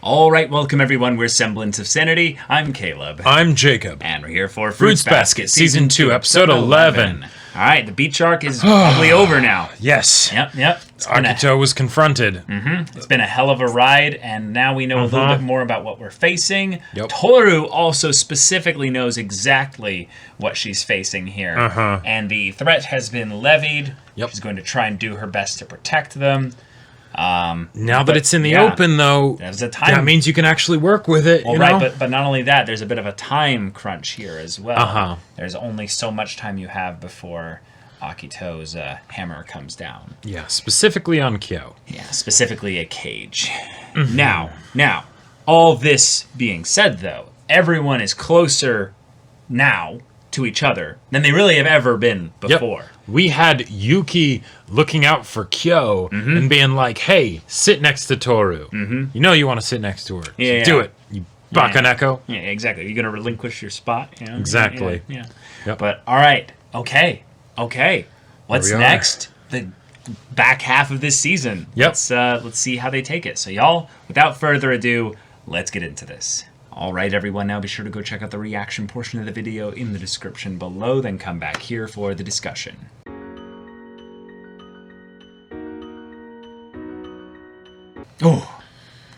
All right, welcome everyone. We're Semblance of Sanity. I'm Caleb. I'm Jacob. And we're here for Fruits Basket, Season 2, Episode 11. All right, the beach arc is probably over now. Yes. Yep. Akito was confronted. It's been a hell of a ride, and now we know a little bit more about what we're facing. Yep. Toru also specifically knows exactly what she's facing here. And the threat has been levied. Yep. She's going to try and do her best to protect them. Now that it's in the open, though, there's a time. that means you can actually work with it. Well, right, but not only that, there's a bit of a time crunch here as well. There's only so much time you have before Akito's hammer comes down. Yeah, specifically on Kyo. Yeah, specifically a cage. Now, all this being said, though, everyone is closer now to each other than they really have ever been before. Yep. We had Yuki looking out for Kyo and being like, hey, sit next to Toru. You know you want to sit next to her. So do it, you Bakaneko. Yeah, exactly. You're going to relinquish your spot. You know? Exactly. Yeah. Yep. But, all right. Okay. What's next? The back half of this season. Yep. Let's see how they take it. So, y'all, without further ado, let's get into this. All right, everyone, now be sure to go check out the reaction portion of the video in the description below, then come back here for the discussion. Oh,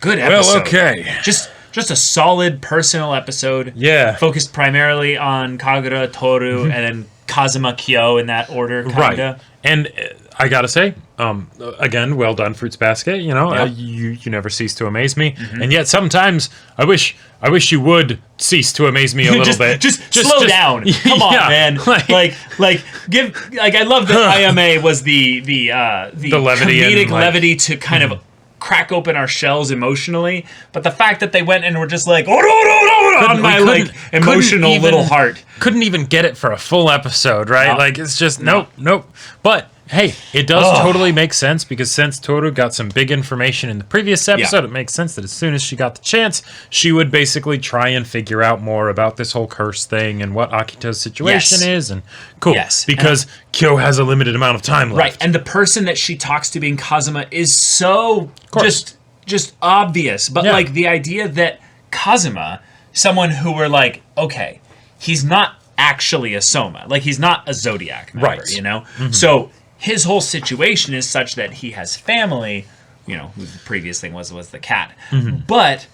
good episode. Well, okay. Just a solid personal episode. Yeah. Focused primarily on Kagura, Toru, and then Kazuma, Kyo in that order, kinda. Right. And I gotta say, again, well done, Fruits Basket. You know, you never cease to amaze me, and yet sometimes I wish you would cease to amaze me a little bit. Just slow down. Come on, man. Give I love that IMA was the levity comedic levity to kind of crack open our shells emotionally, but the fact that they went and were just like, on my emotional little heart. Couldn't even get it for a full episode, right? No. Like, it's just, nope. But, hey, it does totally make sense, because since Toru got some big information in the previous episode, it makes sense that as soon as she got the chance, she would basically try and figure out more about this whole curse thing and what Akito's situation is, and cool. Because Kyo has a limited amount of time left. Right, and the person that she talks to being Kazuma is so just obvious, but like the idea that Kazuma, someone who we're like, okay, he's not actually a Soma. Like, he's not a Zodiac member, you know? So his whole situation is such that he has family, you know, who the previous thing was the cat. But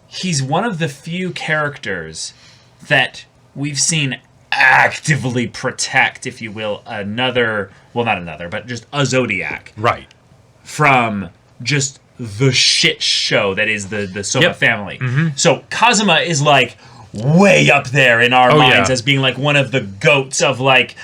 he's one of the few characters that we've seen actively protect, if you will, but just a Zodiac. Right. From just the shit show that is the Soma family. So Kazuma is like way up there in our minds as being like one of the goats of like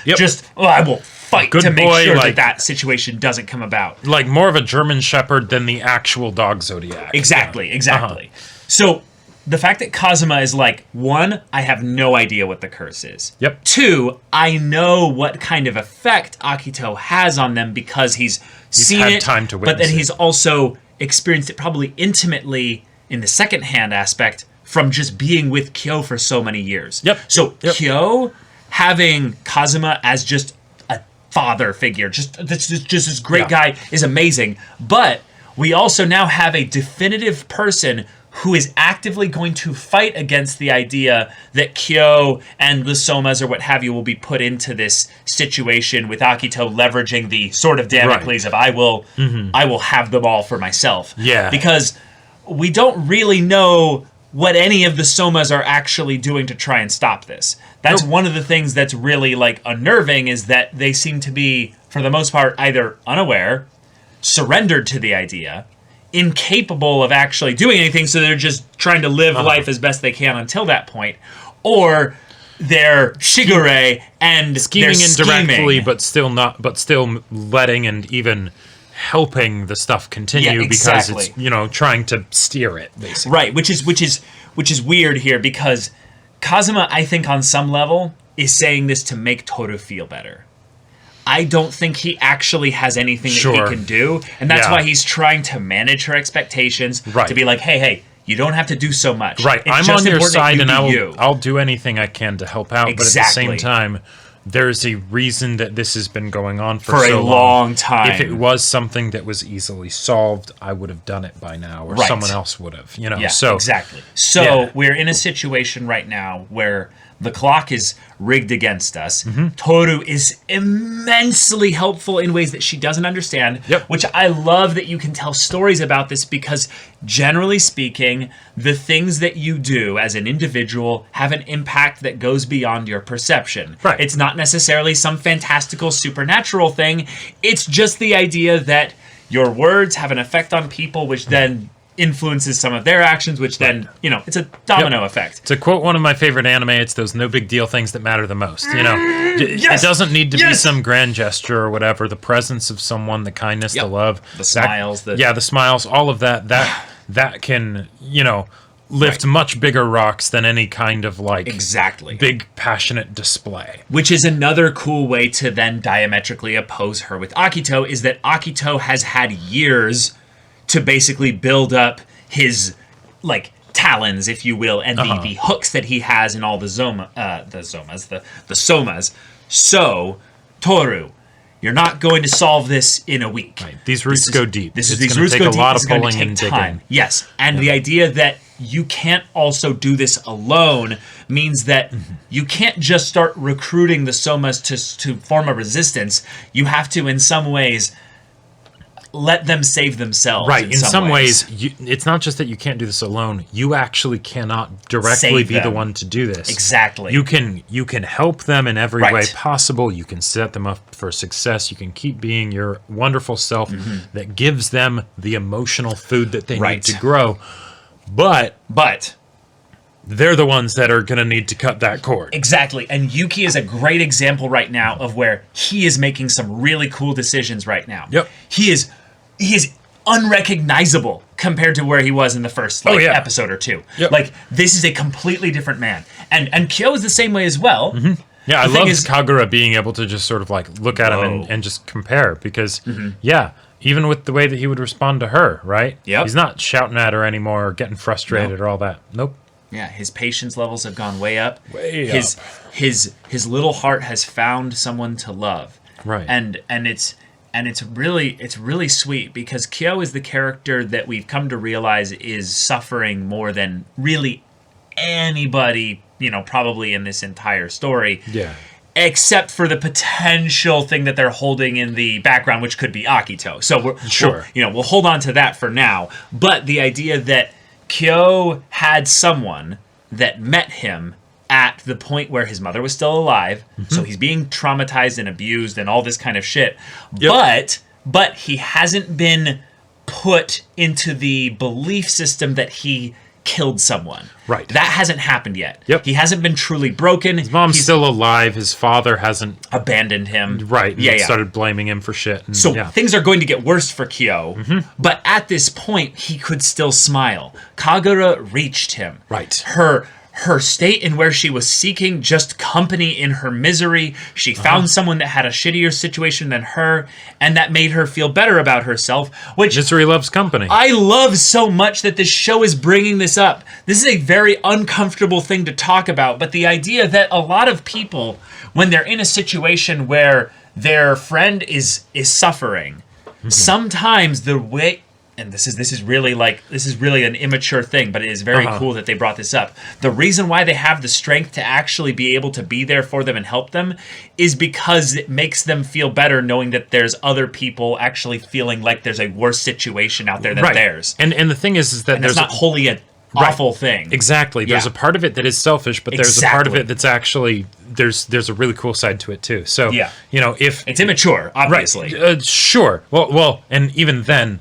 I will fight to make sure that situation doesn't come about. Like more of a German Shepherd than the actual dog Zodiac. Exactly. So the fact that Kazuma is like, one, I have no idea what the curse is. Two, I know what kind of effect Akito has on them because he's seen had it, time to witness but then it. he's also experienced it probably intimately in the second-hand aspect from just being with Kyo for so many years. So Kyo having Kazuma as just a father figure, just this great guy is amazing. But we also now have a definitive person who is actively going to fight against the idea that Kyo and the Somas or what have you will be put into this situation with Akito leveraging the sword of Damocles of I will have them all for myself. Because we don't really know what any of the Somas are actually doing to try and stop this. That's one of the things that's really like unnerving, is that they seem to be, for the most part, either unaware, surrendered to the idea, incapable of actually doing anything, so they're just trying to live life as best they can until that point, or they're Shigure and scheming they're indirectly, but still letting and even helping the stuff continue because it's, you know, trying to steer it, basically. Right, which is weird here, because Kazuma, I think on some level, is saying this to make Toru feel better. I don't think he actually has anything that he can do, and that's why he's trying to manage her expectations, to be like, hey, you don't have to do so much. Right, I'm on your side, and I'll do anything I can to help out, but at the same time, there's a reason that this has been going on for a so long time. If it was something that was easily solved, I would have done it by now, or someone else would have, you know. Yeah, so exactly. So we're in a situation right now where the clock is rigged against us. Toru is immensely helpful in ways that she doesn't understand, which I love that you can tell stories about this, because generally speaking, the things that you do as an individual have an impact that goes beyond your perception. Right. It's not necessarily some fantastical supernatural thing. It's just the idea that your words have an effect on people, which then influences some of their actions, which then, you know, it's a domino effect. To quote one of my favorite anime, it's those no big deal things that matter the most, you know. It doesn't need to be some grand gesture or whatever. The presence of someone, the kindness, the love, the smiles, the smiles, all of that can, you know, lift much bigger rocks than any kind of like big passionate display. Which is another cool way to then diametrically oppose her with Akito, is that Akito has had years to basically build up his, like, talons, if you will, and the hooks that he has in all the somas. So, Toru, you're not going to solve this in a week. Right. These roots go deep. These roots go deep. A lot of pulling and digging. Yes, and the idea that you can't also do this alone means that you can't just start recruiting the somas to form a resistance. You have to, in some ways, let them save themselves. Right. In some ways, it's not just that you can't do this alone. You actually cannot directly be the one to do this. Exactly. You can help them in every way possible. You can set them up for success. You can keep being your wonderful self that gives them the emotional food that they need to grow. But they're the ones that are going to need to cut that cord. Exactly. And Yuki is a great example right now of where he is making some really cool decisions right now. Yep. He is unrecognizable compared to where he was in the first episode or two. Yep. Like, this is a completely different man. And Kyo is the same way as well. Yeah, I love Kagura being able to just sort of like look at him and just compare, because even with the way that he would respond to her, right? Yep. He's not shouting at her anymore or getting frustrated or all that. Nope. Yeah, his patience levels have gone way up. His little heart has found someone to love. Right. And it's really sweet, because Kyo is the character that we've come to realize is suffering more than really anybody, you know, probably in this entire story. Yeah. Except for the potential thing that they're holding in the background, which could be Akito. So we'll hold on to that for now. But the idea that Kyo had someone that met him at the point where his mother was still alive, so he's being traumatized and abused and all this kind of shit. Yep. But he hasn't been put into the belief system that he killed someone. Right. That hasn't happened yet. Yep. He hasn't been truly broken. His mom's still alive. His father hasn't abandoned him. Right. And started blaming him for shit. And, so things are going to get worse for Kyo. But at this point, he could still smile. Kagura reached him. Right. Her state in where she was seeking just company in her misery. She found someone that had a shittier situation than her, and that made her feel better about herself, which misery loves company. I love so much that this show is bringing this up. This is a very uncomfortable thing to talk about, but the idea that a lot of people, when they're in a situation where their friend is suffering, sometimes the way, and this is really an immature thing, but it is very cool that they brought this up. The reason why they have the strength to actually be able to be there for them and help them is because it makes them feel better knowing that there's other people actually feeling like there's a worse situation out there than theirs. And the thing is that there's not wholly an awful thing. Exactly. There's a part of it that is selfish, but there's a part of it that's actually there's a really cool side to it too. So you know, if it's immature, obviously. Sure. Well, and even then.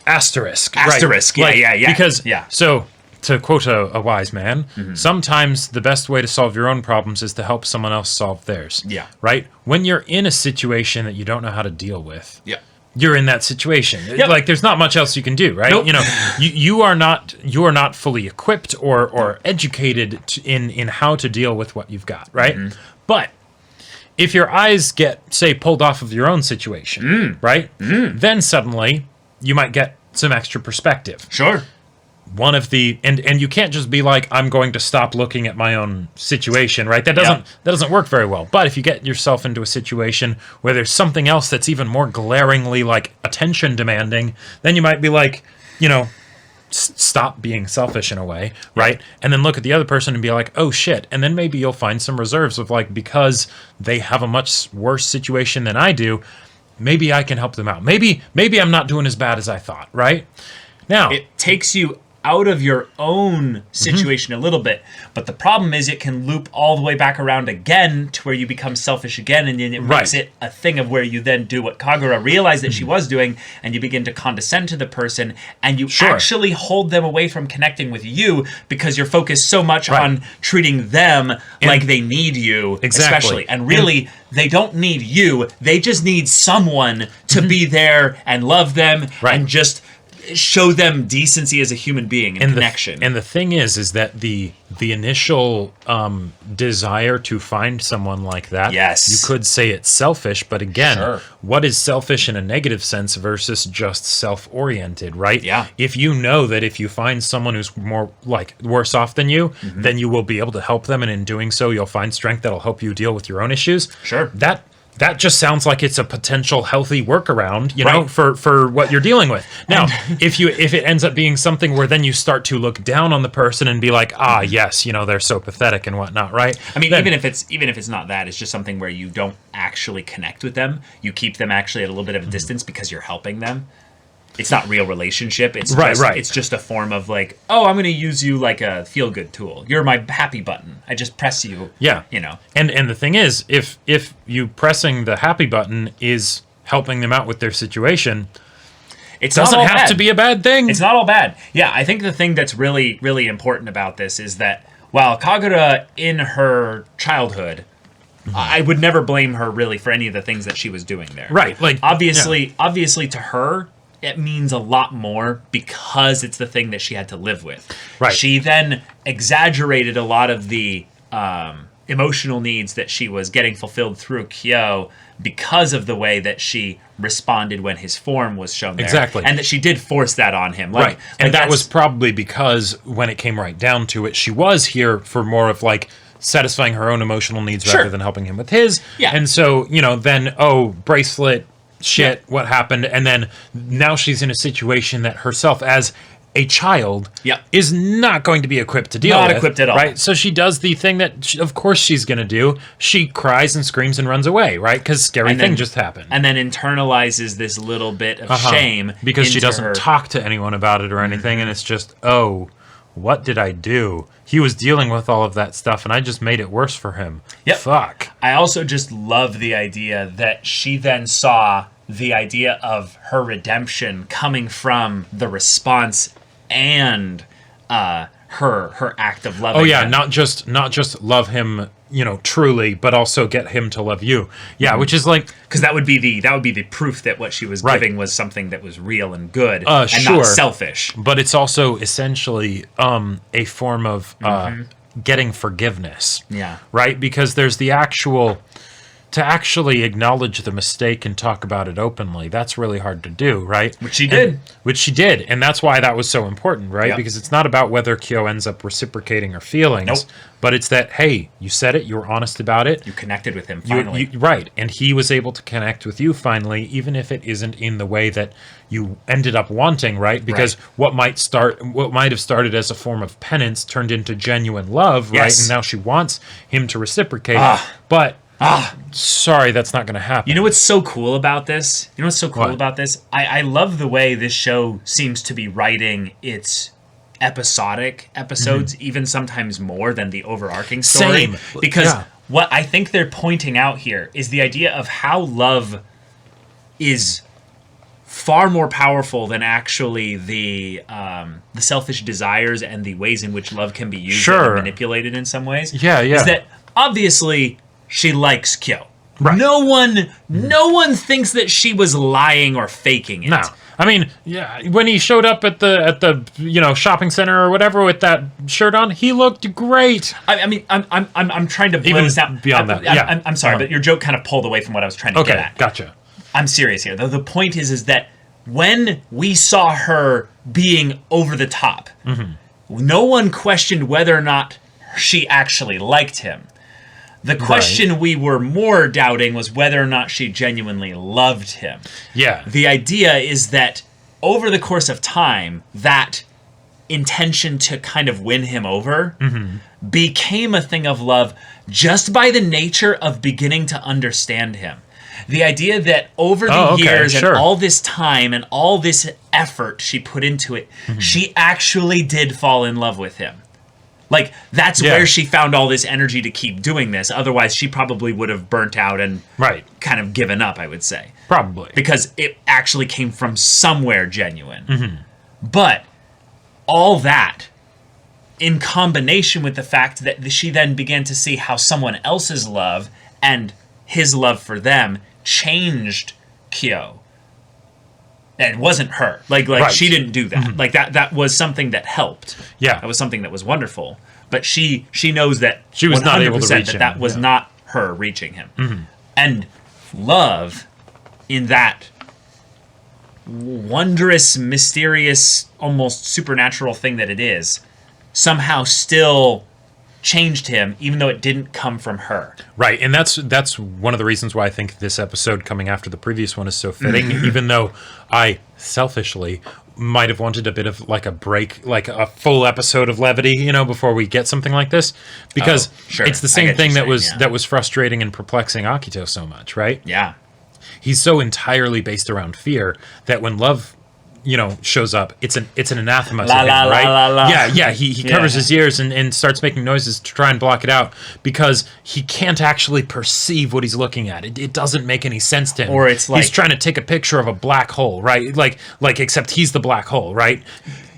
Asterisk. Because, so, to quote a wise man, sometimes the best way to solve your own problems is to help someone else solve theirs. Yeah. Right? When you're in a situation that you don't know how to deal with, yeah, you're in that situation. Yep. Like, there's not much else you can do, right? Nope. You know, you are not fully equipped or educated in how to deal with what you've got, right? But if your eyes get, say, pulled off of your own situation, right? Then suddenly you might get some extra perspective. Sure. one of the and you can't just be like, I'm going to stop looking at my own situation, right? That doesn't work very well. But if you get yourself into a situation where there's something else that's even more glaringly like attention demanding, then you might be like, stop being selfish in a way, right? And then look at the other person and be like, oh shit. And then maybe you'll find some reserves of like, because they have a much worse situation than I do, maybe I can help them out. Maybe I'm not doing as bad as I thought, right? Now, it takes you out of your own situation a little bit, but the problem is it can loop all the way back around again to where you become selfish again, and then it makes it a thing of where you then do what Kagura realized that she was doing, and you begin to condescend to the person, and you actually hold them away from connecting with you because you're focused so much on treating them like they need you, especially. And really, they don't need you. They just need someone to be there and love them and just show them decency as a human being and connection. And the thing is that the initial desire to find someone like that, you could say it's selfish, but again, what is selfish in a negative sense versus just self-oriented, right? Yeah. If you know that if you find someone who's more like worse off than you, then you will be able to help them, and in doing so, you'll find strength that'll help you deal with your own issues. That just sounds like it's a potential healthy workaround, for what you're dealing with. Now, if it ends up being something where then you start to look down on the person and be like, yes, they're so pathetic and whatnot, right? I mean, even if it's not that, it's just something where you don't actually connect with them. You keep them actually at a little bit of a distance because you're helping them. It's not real relationship. It's It's just a form of like, I'm going to use you like a feel-good tool. You're my happy button. I just press you. Yeah. And the thing is, if you pressing the happy button is helping them out with their situation, it doesn't have to be a bad thing. It's not all bad. Yeah, I think the thing that's really, really important about this is that while Kagura in her childhood, I would never blame her really for any of the things that she was doing there. Right. Like obviously to her, it means a lot more because it's the thing that she had to live with. Right. She then exaggerated a lot of the emotional needs that she was getting fulfilled through Kyo because of the way that she responded when his form was shown there. Exactly. And that she did force that on him. And that was probably because when it came right down to it, she was here for more of like satisfying her own emotional needs rather than helping him with his. Yeah. And so, then, bracelet, shit, what happened? And then now she's in a situation that herself as a child is not going to be equipped to deal with. Not equipped at all. Right? So she does the thing that, of course, she's going to do. She cries and screams and runs away, right? Because scary thing just happened. And then internalizes this little bit of shame. Because she doesn't talk to anyone about it or anything. And it's just, what did I do? He was dealing with all of that stuff, and I just made it worse for him. Yep. Fuck. I also just love the idea that she then saw the idea of her redemption coming from the response and her act of loving him. not just love him, truly, but also get him to love you. Yeah, which is like, because that would be the proof that what she was giving was something that was real and good and not selfish. But it's also essentially a form of getting forgiveness. Yeah. Right? Because there's the actual to actually acknowledge the mistake and talk about it openly, that's really hard to do, right? Which she did. And that's why that was so important, right? Yep. Because it's not about whether Kyo ends up reciprocating her feelings, but it's that, hey, you said it, you were honest about it. You connected with him finally. Right, and he was able to connect with you finally, even if it isn't in the way that you ended up wanting, right? Because what might have started as a form of penance turned into genuine love, right? And now she wants him to reciprocate, but... sorry, that's not going to happen. You know what's so cool about this? I love the way this show seems to be writing its episodic episodes, even sometimes more than the overarching story. Same. Because what I think they're pointing out here is the idea of how love is far more powerful than actually the selfish desires and the ways in which love can be used and manipulated in some ways. Is that obviously she likes Kyo. Right. No one thinks that she was lying or faking it. No. I mean, when he showed up at the shopping center or whatever with that shirt on, he looked great. I mean, I'm trying to boil this down. Beyond that, I'm sorry, but your joke kind of pulled away from what I was trying to get at. Gotcha. I'm serious here. The point is that when we saw her being over the top, no one questioned whether or not she actually liked him. The question we were more doubting was whether or not she genuinely loved him. Yeah. The idea is that over the course of time, that intention to kind of win him over became a thing of love just by the nature of beginning to understand him. The idea that over the years and all this time and all this effort she put into it, she actually did fall in love with him. Like, that's where she found all this energy to keep doing this. Otherwise, she probably would have burnt out and kind of given up, I would say. Probably. Because it actually came from somewhere genuine. But all that, in combination with the fact that she then began to see how someone else's love and his love for them changed Kyo. And it wasn't her. Like she didn't do that. Like that was something that helped. Yeah. That was something that was wonderful. But she knows that she was not able to reach him. That was not her reaching him. And love, in that wondrous, mysterious, almost supernatural thing that it is, somehow still changed him, even though it didn't come from her. Right, and that's one of the reasons why I think this episode coming after the previous one is so fitting, even though I selfishly might have wanted a bit of like a break, like a full episode of levity, you know, before we get something like this, because it's the same thing that was frustrating and perplexing Akito so much, right? Yeah. He's so entirely based around fear that when love, you know, shows up, it's an anathema to him, right? Yeah, he covers his ears and starts making noises to try and block it out because he can't actually perceive what he's looking at. It doesn't make any sense to him. Or it's like he's trying to take a picture of a black hole, right? Like except he's the black hole, right?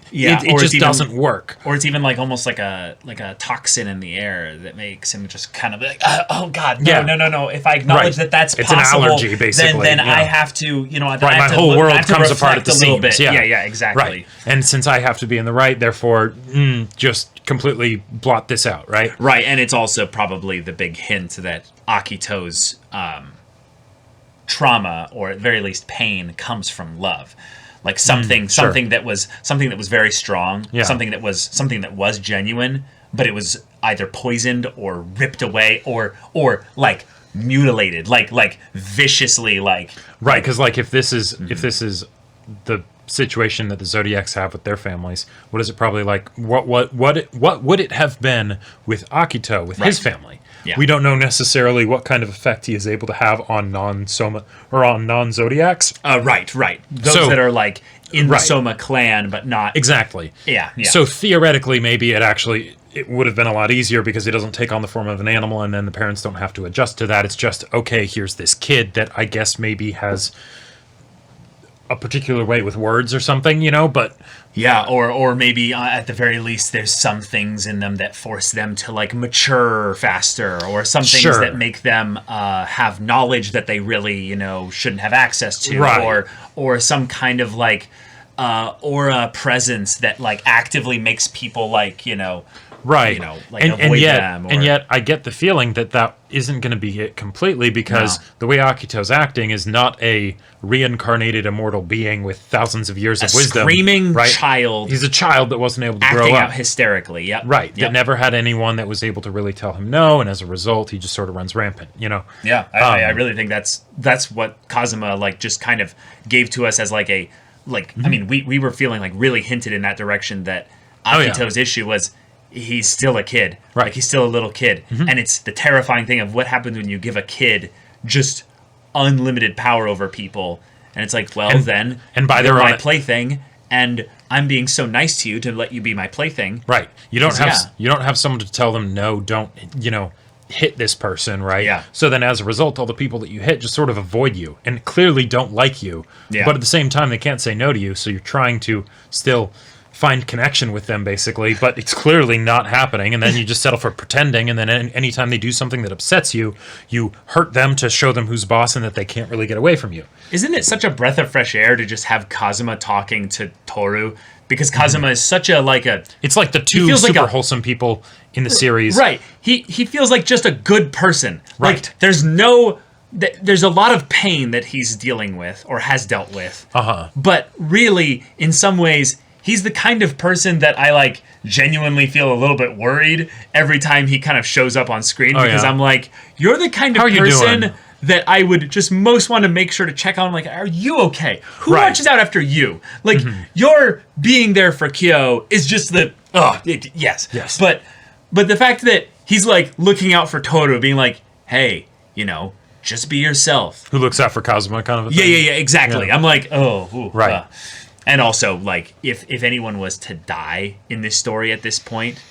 Yeah, it just doesn't work. Or it's even like almost like a toxin in the air that makes him just kind of like, oh God, no. If I acknowledge that that's possible, it's an allergy, basically. Then I have to, you know, my whole world comes apart at the seams. Bit. Yeah, exactly. Right. And since I have to be in the right, therefore, just completely blot this out, right? Right, and it's also probably the big hint that Akito's trauma, or at very least pain, comes from love. Like something that was very strong, something that was genuine, but it was either poisoned or ripped away or like mutilated, like viciously, like right. Because like if this is the situation that the Zodiacs have with their families, what is it probably like? What would it have been with Akito with his family? Yeah. We don't know necessarily what kind of effect he is able to have on non-Soma or on non-Zodiacs. Right. Those that are like in the Soma clan, but not exactly. Yeah. So theoretically, maybe it would have been a lot easier because it doesn't take on the form of an animal, and then the parents don't have to adjust to that. It's just okay. Here's this kid that I guess maybe has a particular way with words or something, you know, but or maybe at the very least there's some things in them that force them to like mature faster, or some things that make them have knowledge that they really, you know, shouldn't have access to, or some kind of like aura presence that like actively makes people like, you know, right, you know, like avoid them. And yet I get the feeling that isn't going to be it completely, because the way Akito's acting is not a reincarnated immortal being with thousands of years of wisdom. Screaming child. He's a child that wasn't able to acting grow up. Out hysterically. Yep. Right. That never had anyone that was able to really tell him no, and as a result, he just sort of runs rampant. You know. Yeah, I really think that's what Kazuma like just kind of gave to us as like a like. I mean, we were feeling like really hinted in that direction that Akito's issue was. He's still a kid. Right. Like, he's still a little kid. And it's the terrifying thing of what happens when you give a kid just unlimited power over people. And it's like, well, then you're my plaything, and I'm being so nice to you to let you be my plaything. Right. You don't have someone to tell them, no, don't, you know, hit this person, right? Yeah. So then as a result, all the people that you hit just sort of avoid you and clearly don't like you. Yeah. But at the same time, they can't say no to you, so you're trying to still find connection with them, basically, but it's clearly not happening, and then you just settle for pretending, and then anytime they do something that upsets you, you hurt them to show them who's boss and that they can't really get away from you. Isn't it such a breath of fresh air to just have Kazuma talking to Toru? Because Kazuma is such a it's like the two super wholesome people in the series. Right. He feels like just a good person. Right. Like, there's no there's a lot of pain that he's dealing with or has dealt with. But really, in some ways, he's the kind of person that I like genuinely feel a little bit worried every time he kind of shows up on screen because I'm like, you're the kind of person that I would just most want to make sure to check on. Like, are you okay? Who watches out after you? Like, your being there for Kyo is just yes. But the fact that he's like looking out for Toru, being like, hey, just be yourself. Who looks out for Kazuma kind of a thing? Yeah, exactly. Yeah. I'm like, and also, like, if anyone was to die in this story at this point,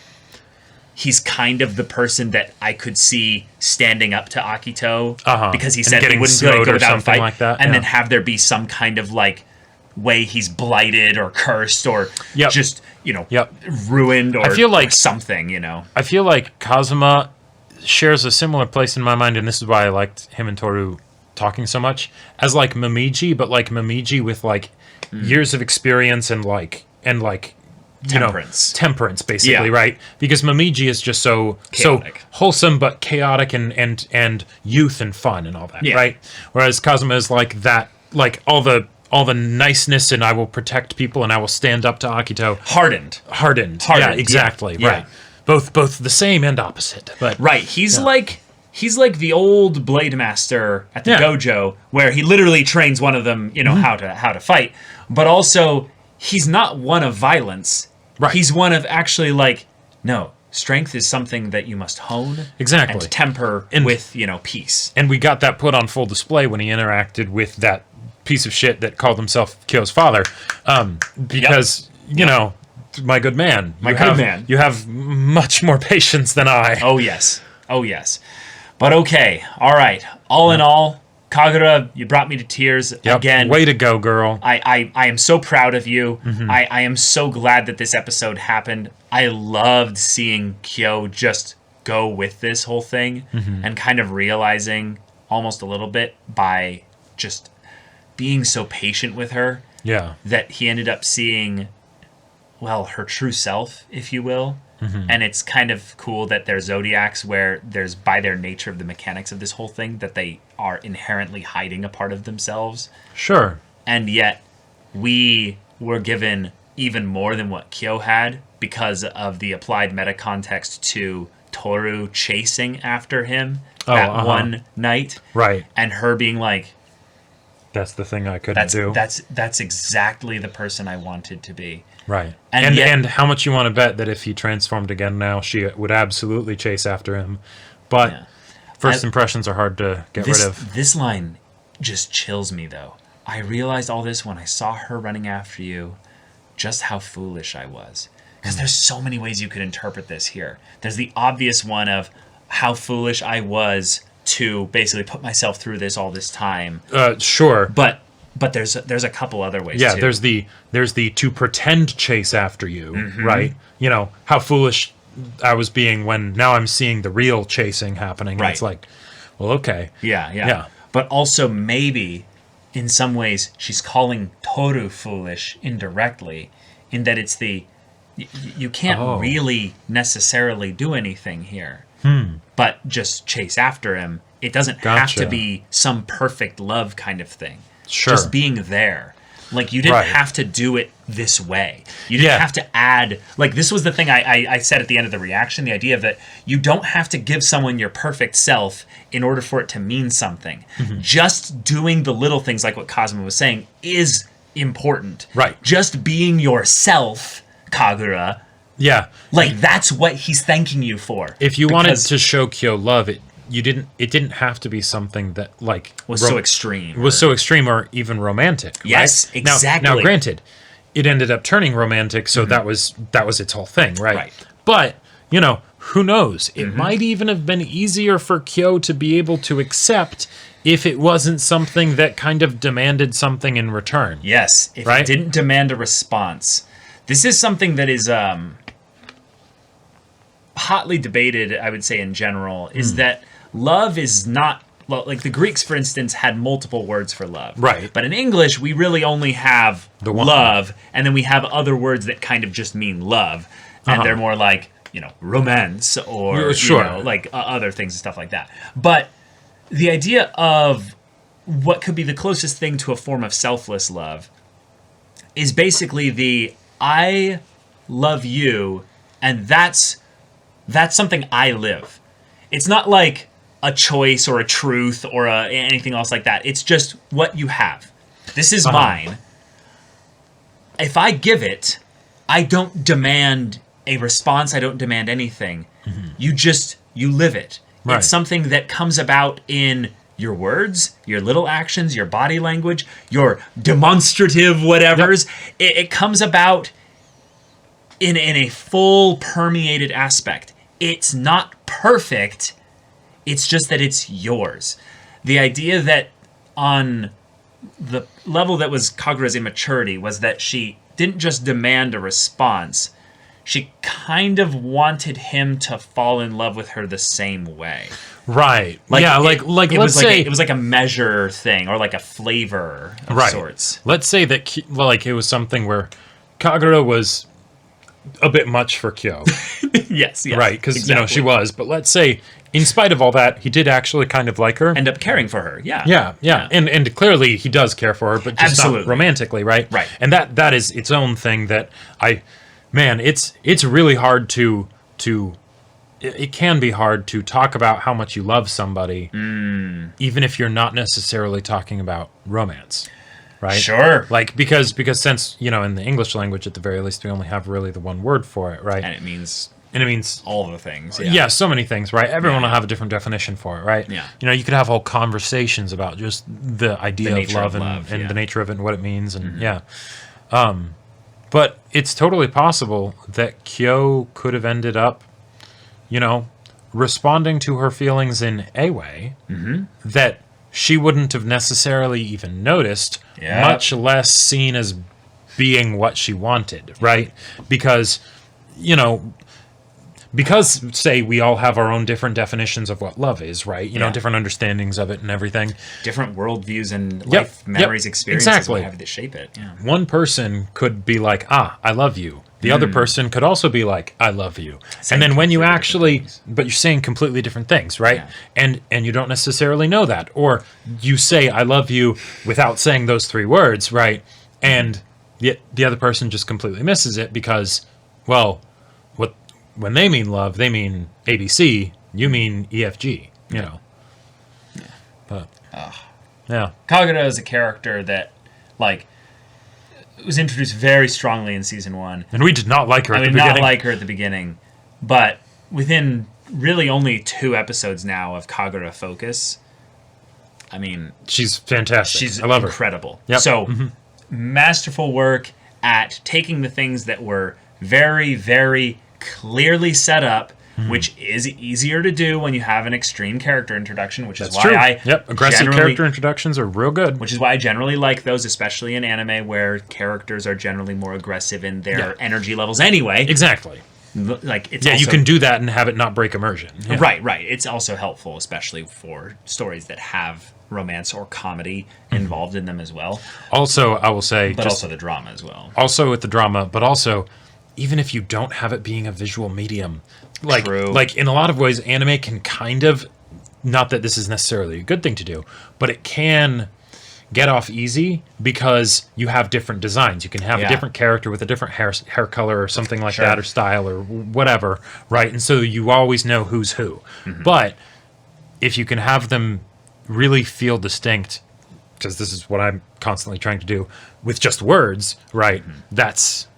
he's kind of the person that I could see standing up to Akito because he said he wouldn't go down and fight, like that. And then have there be some kind of like way he's blighted or cursed or just ruined or, or something. I feel like Kazuma shares a similar place in my mind, and this is why I liked him and Toru talking so much, as like Momiji, but like Momiji with like years of experience and temperance basically, right? Because Momiji is just so wholesome but chaotic and youth and fun and all that, right? Whereas Kazuma is like that, like all the niceness, and I will protect people and I will stand up to Akito. Hardened. Yeah, exactly. Yeah. Right. Both the same and opposite. But he's like the old blade master at the dojo where he literally trains one of them, how to fight, but also he's not one of violence. Right. He's one of actually like, no, strength is something that you must hone and temper with, peace. And we got that put on full display when he interacted with that piece of shit that called himself Kyo's father. Because, my good man. You have much more patience than I. Oh, yes. But okay. All right. All in all, Kagura, you brought me to tears again. Way to go, girl. I am so proud of you. I am so glad that this episode happened. I loved seeing Kyo just go with this whole thing and kind of realizing almost a little bit by just being so patient with her that he ended up seeing, well, her true self, if you will. And it's kind of cool that they're Zodiacs where there's, by their nature of the mechanics of this whole thing, that they are inherently hiding a part of themselves. Sure. And yet we were given even more than what Kyo had because of the applied meta context to Toru chasing after him that one night. Right. And her being like, that's the thing I couldn't do. That's exactly the person I wanted to be. Right. And how much you want to bet that if he transformed again now, she would absolutely chase after him. But first impressions are hard to get rid of. This line just chills me, though. I realized all this when I saw her running after you, just how foolish I was. Because there's so many ways you could interpret this here. There's the obvious one of how foolish I was to basically put myself through this all this time. Sure. But there's a couple other ways too. there's the to pretend chase after you, right? How foolish I was being when now I'm seeing the real chasing happening. Right. And it's like, well, okay. Yeah. But also maybe in some ways she's calling Toru foolish indirectly in that it's you can't really necessarily do anything here. But just chase after him. It doesn't have to be some perfect love kind of thing. Sure. Just being there. Like, you didn't have to do it this way. You didn't have to add... Like, this was the thing I said at the end of the reaction, the idea of that you don't have to give someone your perfect self in order for it to mean something. Just doing the little things, like what Kazuma was saying, is important. Right. Just being yourself, Kagura... Yeah. Like, that's what he's thanking you for. If you wanted to show Kyo love, it didn't have to be something that like was so extreme. Was so extreme or even romantic. Yes, right? exactly. Now granted, it ended up turning romantic, so that was its whole thing, right? But, who knows? It might even have been easier for Kyo to be able to accept if it wasn't something that kind of demanded something in return. Yes, if it didn't demand a response. This is something that is hotly debated, I would say, in general, is that love is not... Well, like the Greeks, for instance, had multiple words for love. Right. But in English, we really only have the one. Love, and then we have other words that kind of just mean love. And they're more like, romance or, like other things and stuff like that. But the idea of what could be the closest thing to a form of selfless love is basically the I love you, and that's something I live. It's not like a choice or a truth or anything else like that. It's just what you have. This is mine. If I give it, I don't demand a response. I don't demand anything. You live it. Right. It's something that comes about in your words, your little actions, your body language, your demonstrative whatevers. Yep. It comes about in a full permeated aspect. It's not perfect. It's just that it's yours. The idea that on the level that was Kagura's immaturity was that she didn't just demand a response. She kind of wanted him to fall in love with her the same way. Right. It was like a measure thing or like a flavor of sorts. Let's say that it was something where Kagura was a bit much for Kyo. yes. Right, because exactly. She was. But let's say, in spite of all that, he did actually kind of like her. End up caring for her, yeah. Yeah. And clearly he does care for her, but just not romantically, right? Right. And that is its own thing that it's really hard to it can be hard to talk about how much you love somebody, even if you're not necessarily talking about romance. Right? Sure. Because since, in the English language, at the very least, we only have really the one word for it, right? And it means all the things. Yeah, so many things, right? Everyone will have a different definition for it, right? Yeah. You could have whole conversations about just the idea of love and the nature of it and what it means, and but it's totally possible that Kyo could have ended up, responding to her feelings in a way that she wouldn't have necessarily even noticed, much less seen as being what she wanted, right? Because, say, we all have our own different definitions of what love is, right? Different understandings of it and everything. Different worldviews and life memories, experiences, exactly. What have to shape it. Yeah. One person could be like, I love you. The other person could also be like, I love you. And then when you actually, but you're saying completely different things, right? Yeah. And you don't necessarily know that. Or you say, I love you without saying those three words, right? And the other person just completely misses it because, well, when they mean love, they mean ABC. You mean EFG, Yeah. But, yeah. Kagura is a character that, was introduced very strongly in season 1. And we did not like her at the beginning. not like her at the beginning. But within really only 2 episodes now of Kagura Focus, she's fantastic. She's I love incredible. Her. Yep. So, masterful work at taking the things that were very, very clearly set up, which is easier to do when you have an extreme character introduction, which is why aggressive character introductions are real good. Which is why I generally like those, especially in anime where characters are generally more aggressive in their energy levels anyway. Exactly. You can do that and have it not break immersion. Yeah. Right. It's also helpful, especially for stories that have romance or comedy involved in them as well. Also, I will say... But also the drama as well. Also with the drama, but also... Even if you don't have it being a visual medium, in a lot of ways, anime can kind of, not that this is necessarily a good thing to do, but it can get off easy because you have different designs. You can have a different character with a different hair color or something like that, or style or whatever, right? And so you always know who's who. But if you can have them really feel distinct, because this is what I'm constantly trying to do, with just words, right, that's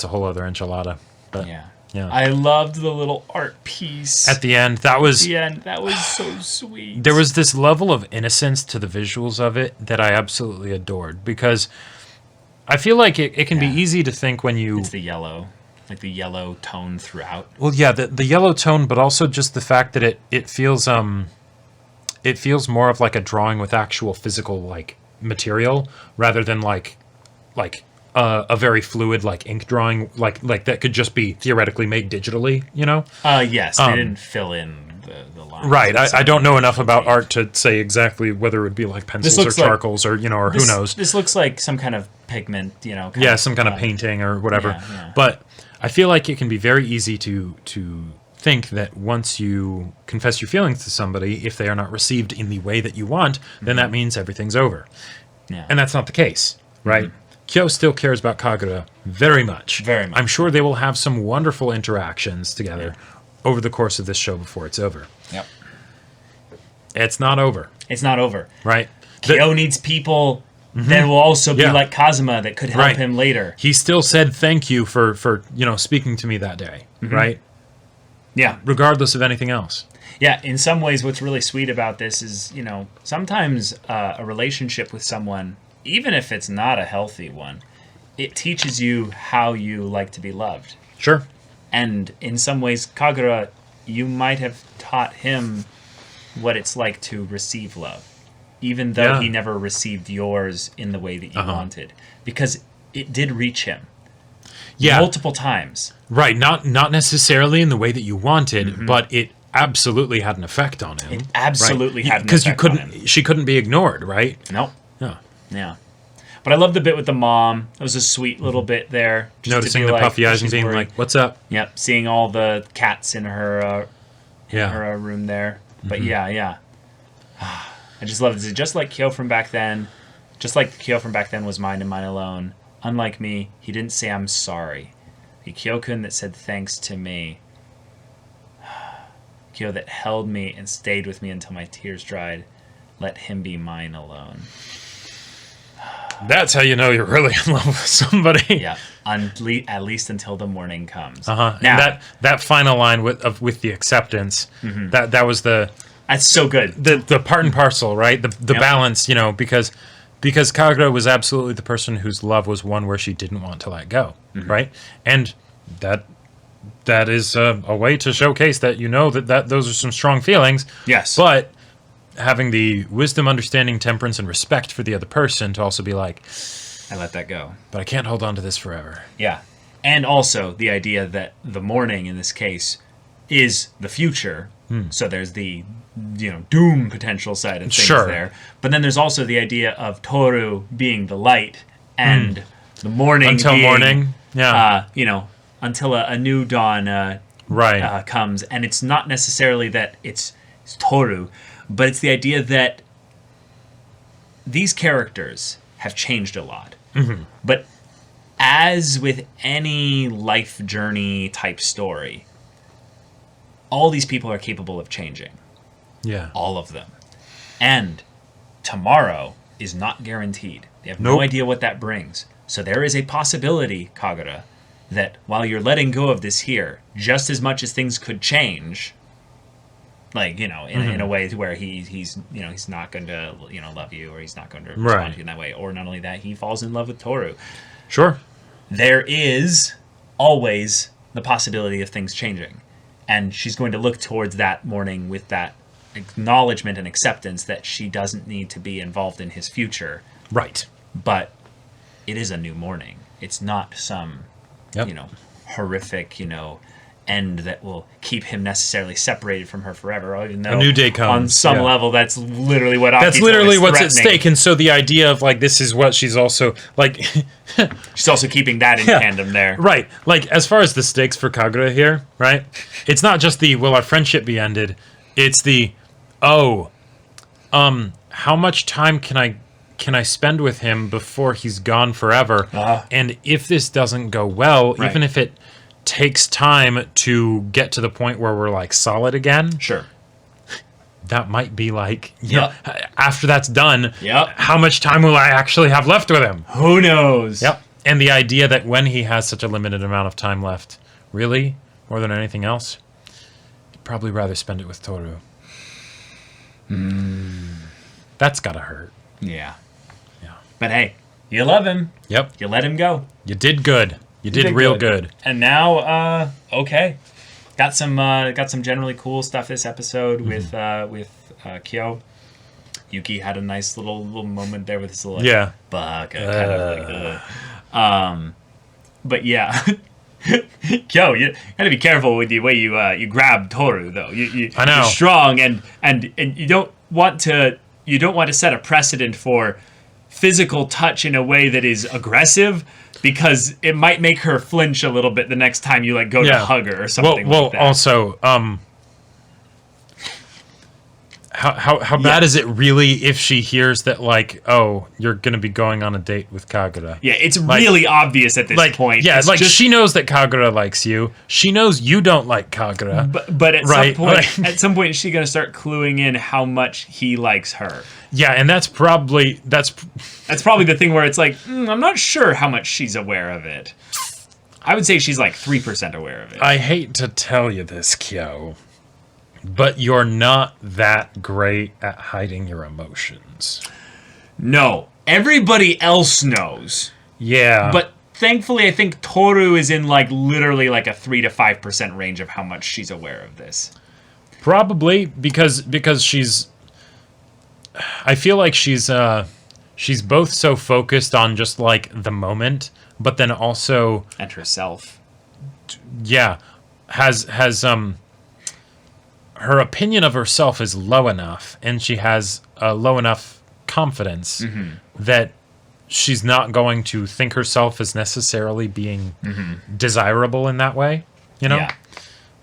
a whole other enchilada. But, yeah. I loved the little art piece. At the end, that was so sweet. There was this level of innocence to the visuals of it that I absolutely adored. Because I feel like it can be easy to think when you... It's the yellow. The yellow tone throughout. Well, yeah, the yellow tone, but also just the fact that it feels more of like a drawing with actual physical, material, rather than like a very fluid ink drawing like that could just be theoretically made digitally, Yes, they didn't fill in the lines. Right. I don't know enough about art to say exactly whether it would be like pencils or charcoals or or who knows. This looks like some kind of pigment, some kind of painting or whatever. Yeah. But I feel like it can be very easy to think that once you confess your feelings to somebody, if they are not received in the way that you want, then that means everything's over. Yeah. And that's not the case, right? Kyo still cares about Kagura very much. Very much. I'm sure they will have some wonderful interactions together over the course of this show before it's over. Yep. It's not over. It's not over. Right. Kyo needs people that will also be Yeah. like Kazuma that could help Right. him later. He still said thank you for speaking to me that day, right? Yeah. Regardless of anything else. Yeah, in some ways, what's really sweet about this is, sometimes a relationship with someone, even if it's not a healthy one, it teaches you how you like to be loved. Sure. And in some ways, Kagura, you might have taught him what it's like to receive love, even though he never received yours in the way that you wanted, because it did reach him. Yeah. Multiple times. Right. Not necessarily in the way that you wanted, but it absolutely had an effect on him. It absolutely had an because effect on him. she couldn't be ignored, right? Nope. Yeah. Yeah. But I love the bit with the mom. It was a sweet little bit there. just to Noticing be the puffy eyes and she's being worried. like, "What's up?" Yep, seeing all the cats in her Yeah. her room there. But yeah. I just love it. Just like Kyo from back then, just like Kyo from back then was mine and mine alone. Unlike me, he didn't say I'm sorry. The Kyo-kun that said thanks to me. Kyo that held me and stayed with me until my tears dried. Let him be mine alone. That's how you know you're really in love with somebody. Yeah, at least until the morning comes. Now, Now, and that final line with the acceptance, that was that's so good. the part and parcel, right? The Yep. balance, because Kagura was absolutely the person whose love was one where she didn't want to let go, right? And that is a way to showcase that that those are some strong feelings. Yes. But having the wisdom, understanding, temperance, and respect for the other person to also be like, I let that go. but I can't hold on to this forever. Yeah. And also the idea that the morning in this case is the future. So there's the doom potential side of things Sure. there. But then there's also the idea of Toru being the light and the morning Until being, morning. Yeah. until a new dawn right. comes. And it's not necessarily that it's Toru, but it's the idea that these characters have changed a lot. But as with any life journey type story, all these people are capable of changing. Yeah. All of them. And tomorrow is not guaranteed. They have no Nope. idea what that brings. So there is a possibility, Kagura, that while you're letting go of this here, just as much as things could change, like, in a way where he's not going to, love you, or he's not going to respond Right. to you in that way. Or not only that, he falls in love with Toru. Sure. There is always the possibility of things changing. And she's going to look towards that morning with that acknowledgement and acceptance that she doesn't need to be involved in his future. Right. But it is a new morning. It's not some, Yep. horrific, end that will keep him necessarily separated from her forever. Even though A new day comes, on some yeah. level, that's literally what That's Akito literally is what's at threatening. stake. And so the idea of this is what she's also She's also keeping that in tandem there. right. As far as the stakes for Kagura here, right? It's not just the will our friendship be ended. It's the how much time can I spend with him before he's gone forever? And if this doesn't go well, Right. even if it takes time to get to the point where we're solid again, Sure. that might be Yep. after that's done, Yep. how much time will I actually have left with him? Who knows? Yep. And the idea that when he has such a limited amount of time left, really, more than anything else, he'd probably rather spend it with Toru. That's gotta hurt. Yeah. Yeah. But hey, you love him. Yep. You let him go. You did good. You did real good. And now, okay, got some generally cool stuff this episode with Kyo. Yuki had a nice little moment there with his little Yeah. baka kind of but yeah. Kyo, you gotta be careful with the way you grab Toru though. I know. You're strong and you don't want to set a precedent for physical touch in a way that is aggressive. because it might make her flinch a little bit the next time you like go to hug her or something like that. Also, how bad is it really if she hears that, like, oh, you're gonna be going on a date with Kagura? Yeah, it's really obvious at this point. Yeah, it's like she knows that Kagura likes you. She knows you don't like Kagura. But at some point, is she gonna start cluing in how much he likes her? Yeah, and that's probably the thing where it's like, I'm not sure how much she's aware of it. I would say she's like 3% aware of it. I hate to tell you this, Kyo, but you're not that great at hiding your emotions. No, everybody else knows. Yeah. But thankfully, I think Toru is in like literally like a 3 to 5% range of how much she's aware of this. Probably because she's. I feel like she's both so focused on just like the moment, but then also and herself. Yeah, has her opinion of herself is low enough, and she has a low enough confidence that she's not going to think herself as necessarily being desirable in that way, you know? Yeah.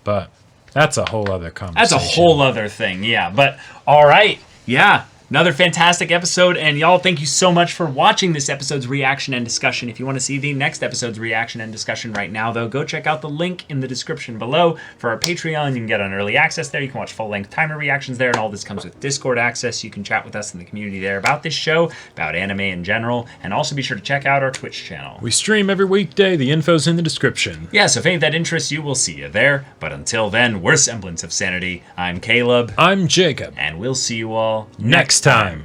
But that's a whole other conversation. That's a whole other thing, yeah. But, all right, yeah. Another fantastic episode, and y'all, thank you so much for watching this episode's reaction and discussion. If you want to see the next episode's reaction and discussion right now, though, go check out the link in the description below for our Patreon. You can get on early access there. You can watch full-length timer reactions there, and all this comes with Discord access. You can chat with us in the community there about this show, about anime in general, and also be sure to check out our Twitch channel. We stream every weekday. The info's in the description. Yeah, so if any of that interests you, we'll see you there. But until then, we're Semblance of Sanity. I'm Caleb. I'm Jacob. And we'll see you all next time.